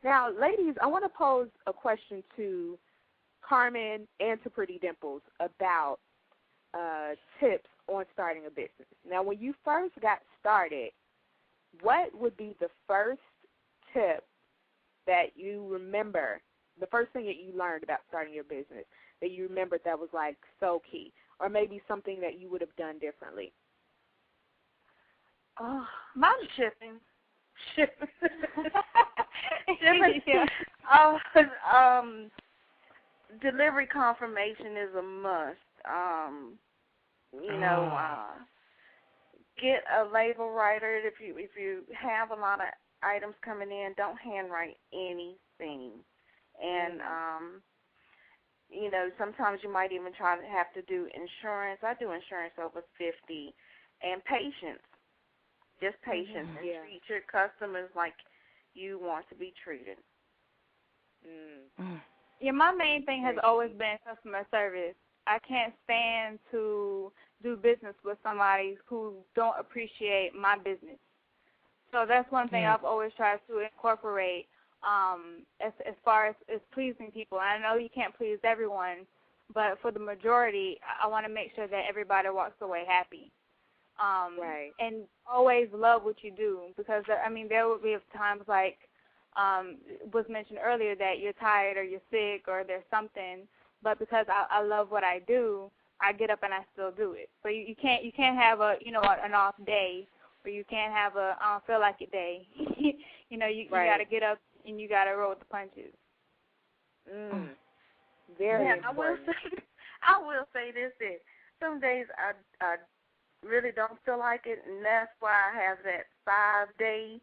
Now, ladies, I want to pose a question to Carmen and to Pretty Dimples about tips on starting a business. Now, when you first got started, what would be the first tip that you remember, the first thing that you learned about starting your business that you remembered that was, like, so key, or maybe something that you would have done differently? Oh, mine is shipping. Shipping. Yeah. Delivery confirmation is a must. Get a label writer. If you have a lot of items coming in, don't handwrite anything. And sometimes you might even have to do insurance. I do insurance over 50, and patience. Just patience. And treat your customers like you want to be treated. Yeah, my main thing has always been customer service. I can't stand to do business with somebody who don't appreciate my business. So that's one thing I've always tried to incorporate as far as pleasing people. And I know you can't please everyone, but for the majority, I want to make sure that everybody walks away happy. And always love what you do, because, there will be times like was mentioned earlier that you're tired or you're sick or there's something, but because I love what I do, I get up and I still do it. So you can't have an off day, or you can't have a I don't feel like it day. You got to get up and you got to roll with the punches. Very important. I will say this, that some days I really don't feel like it, and that's why I have that 5-day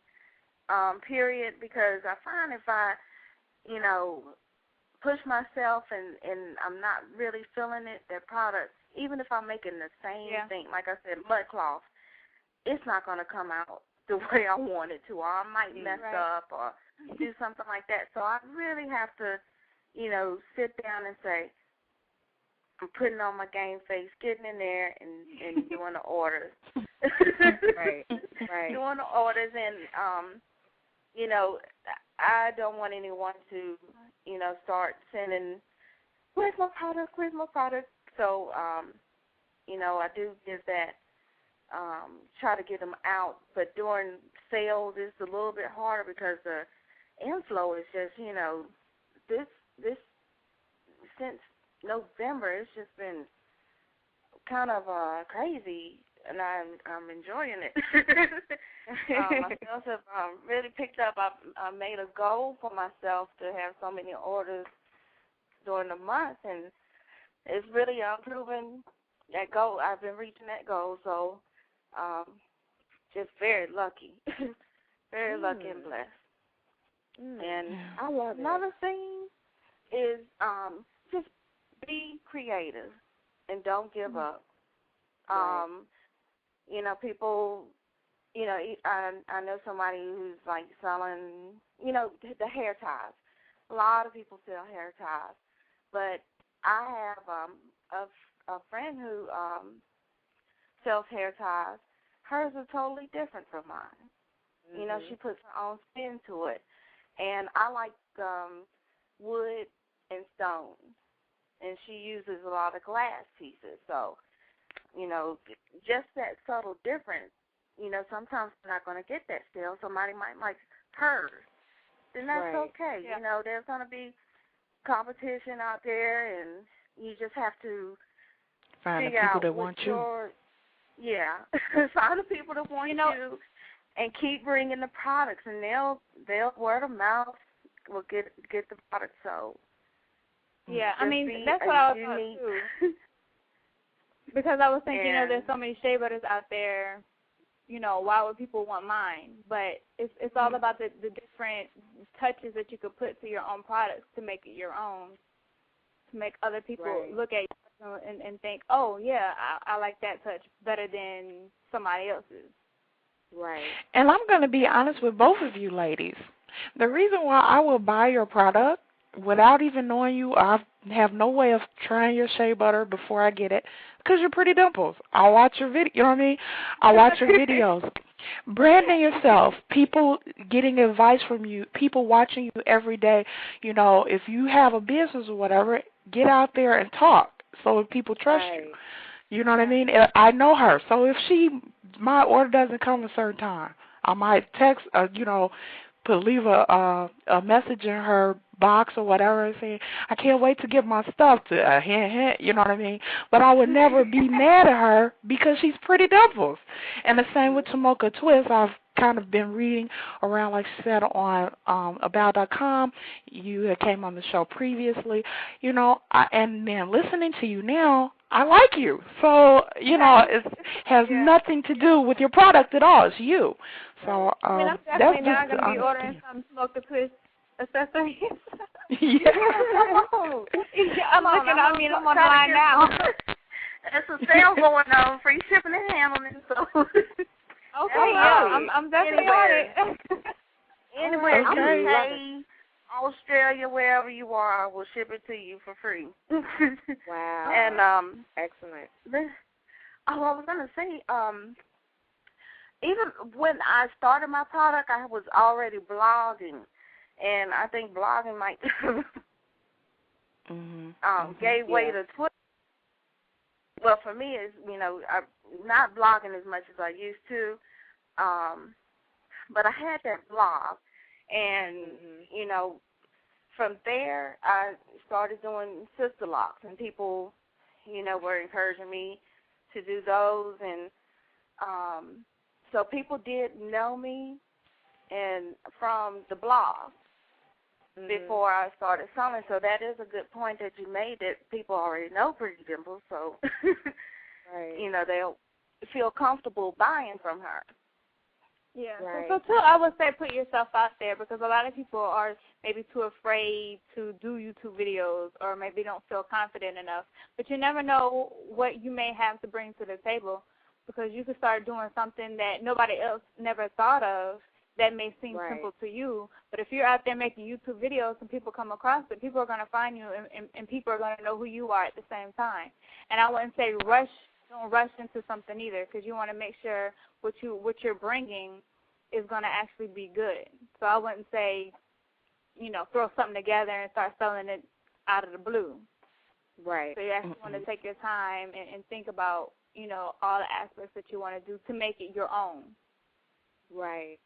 period, because I find if I, push myself and I'm not really feeling it, that product, even if I'm making the same thing, like I said, mud cloth, it's not going to come out the way I want it to, or I might mess up or do something like that. So I really have to, sit down and say, I'm putting on my game face, getting in there and doing the orders. Right. Doing the orders, and, I don't want anyone to, start sending, where's my product? So, I do give that, try to get them out. But during sales, it's a little bit harder because the inflow is just, this since November, it's just been kind of crazy, and I'm enjoying it. My sales have really picked up. I made a goal for myself to have so many orders during the month, and it's really proven that goal. I've been reaching that goal, so just very lucky, very lucky and blessed. And I love another thing is just be creative and don't give up. People, I know somebody who's like selling, the hair ties. A lot of people sell hair ties, but I have a friend who sells hair ties. Hers is totally different from mine. She puts her own spin to it, and I like wood and stone, and she uses a lot of glass pieces. So, just that subtle difference, sometimes we're not going to get that still. Somebody might like hers. Then that's okay. Yeah. There's going to be competition out there, and you just have to find the figure people out that want you. Find the people that want you, and keep bringing the products, and they'll word of mouth will get the product sold. Yeah, that's what I was taught too. Because I was thinking, there's so many shea butters out there, why would people want mine? But it's all about the different touches that you could put to your own products to make it your own, to make other people look at you and think, oh, yeah, I like that touch better than somebody else's. Right. And I'm going to be honest with both of you ladies. The reason why I will buy your product without even knowing you, I have no way of trying your shea butter before I get it because you're Pretty Dimples. I'll watch your video. You know what I mean? I'll watch your videos. Branding yourself, people getting advice from you, people watching you every day. You know, if you have a business or whatever, get out there and talk so people trust you. You know what I mean? I know her, so if my order doesn't come a certain time, I might text, leave a message in her box or whatever and say, I can't wait to get my stuff to hint, you know what I mean? But I would never be mad at her because she's Pretty Dimples. And the same with Tomoka Twist. I've kind of been reading around, like she said, on about.com. You had came on the show previously, and then listening to you now, I like you. So, it has nothing to do with your product at all. It's you. So I'm definitely not going to be ordering some Tomoka Twist accessories. Yeah. I'm on the line now. There's a sale going on, free shipping and handling. So. Okay, I'm definitely on it. Anywhere, UK, Australia, wherever you are, I will ship it to you for free. Wow. And excellent. I was gonna say, even when I started my product, I was already blogging, and I think blogging might gave way to Twitter. Well, for me, it's I'm not blogging as much as I used to, but I had that blog, and from there I started doing sister locks, and people, were encouraging me to do those, and so people did know me, and from the blog. Before I started selling, so that is a good point that you made, that people already know Pretty Dimples, so they'll feel comfortable buying from her. Yeah. Right. So too, I would say put yourself out there, because a lot of people are maybe too afraid to do YouTube videos, or maybe don't feel confident enough. But you never know what you may have to bring to the table, because you could start doing something that nobody else never thought of. That may seem simple to you, but if you're out there making YouTube videos and people come across it, people are going to find you, and people are going to know who you are at the same time. And I wouldn't say don't rush into something either, because you want to make sure what you're bringing is going to actually be good. So I wouldn't say, throw something together and start selling it out of the blue. Right. So you actually want to take your time and think about, all the aspects that you want to do to make it your own. Right.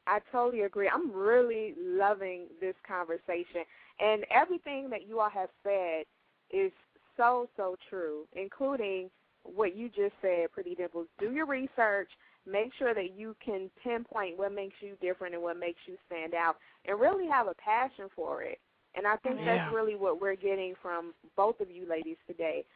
I totally agree. I'm really loving this conversation. And everything that you all have said is so, so true, including what you just said, Pretty Dimples. Do your research. Make sure that you can pinpoint what makes you different and what makes you stand out, and really have a passion for it. And I think that's really what we're getting from both of you ladies today.